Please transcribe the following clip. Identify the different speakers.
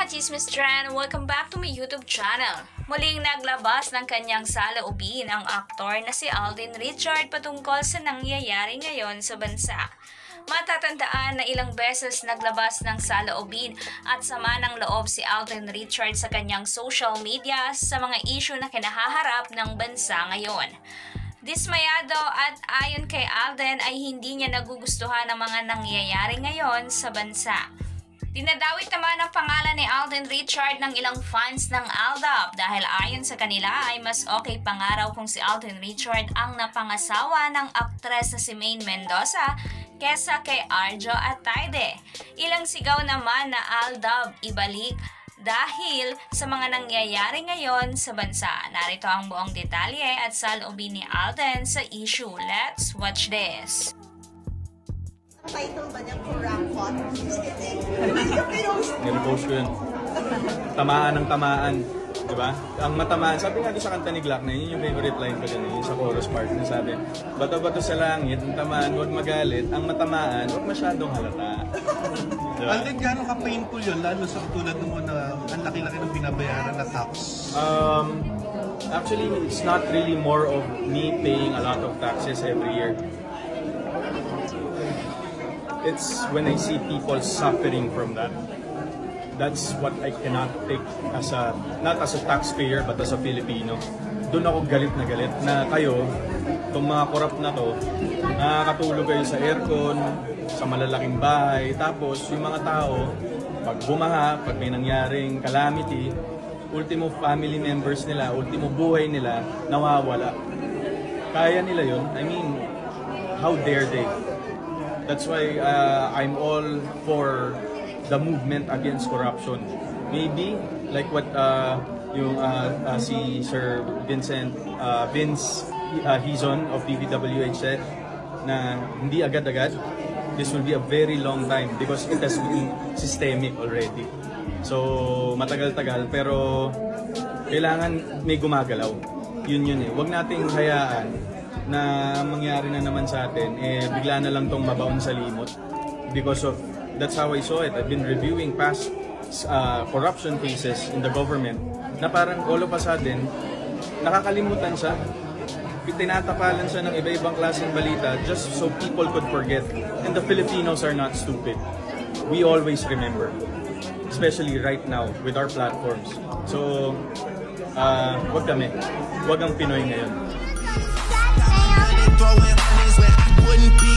Speaker 1: Chismis Tren! Welcome back to my YouTube channel. Muling naglabas ng kanyang saloobin ang aktor na si Alden Richard patungkol sa nangyayari ngayon sa bansa. Matatandaan na ilang beses naglabas ng saloobin at sama ng loob si Alden Richard sa kanyang social media sa mga issue na kinahaharap ng bansa ngayon. Dismayado at ayon kay Alden ay hindi niya nagugustuhan ang mga nangyayari ngayon sa bansa. Dinadawit naman ang pangalan ni Alden Richard ng ilang fans ng Aldab dahil ayon sa kanila ay mas okay pangaraw kung si Alden Richard ang napangasawa ng aktres na si Maine Mendoza kesa kay Arjo at Taide. Ilang sigaw naman na Aldab ibalik dahil sa mga nangyayari ngayon sa bansa. Narito ang buong detalye at saloobin ni Alden sa issue. Let's watch this.
Speaker 2: Title ba niyang Kurangkot?
Speaker 3: Nire-post ko yun. Tamaan ng tamaan. Diba? Ang matamaan, sabi nga doon sa kanta ni Glock na yun yung favorite line ko dyan, yun sa chorus part na sabi, bato-bato sa langit, ang tamaan, huwag magalit, ang matamaan, huwag masyadong halata. Diba?
Speaker 4: Alden, gano'n ka-painful yun, lalo sa tulad mo na ang laki-laki ng binabayaran na tax?
Speaker 3: Actually, it's not really more of me paying a lot of taxes every year. It's when I see people suffering from that. That's what I cannot take as a, not as a taxpayer, but as a Filipino. Doon ako galit na kayo, itong mga korap na to, nakakatulog kayo sa aircon, sa malalaking bahay, tapos yung mga tao, pag bumaha, pag may nangyaring calamity, ultimo family members nila, ultimo buhay nila, nawawala. Kaya nila yun? I mean, how dare they? That's why I'm all for the movement against corruption. Maybe like what si Sir Vince Hizon of DPWH said, na hindi agad-agad. This will be a very long time because it has been systemic already. So matagal-tagal pero kailangan may gumagalaw. Yun eh. Huwag nating hayaan na mangyari na naman sa atin, bigla na lang tong mabaon sa limot. Because of, that's how I saw it. I've been reviewing past corruption cases in the government na parang all of a sudden, nakakalimutan siya. Tinatapalan siya ng iba-ibang klaseng balita just so people could forget. And the Filipinos are not stupid. We always remember. Especially right now with our platforms. So, wag kami. Wag ang Pinoy ngayon.
Speaker 5: Throwing hundreds where I wouldn't be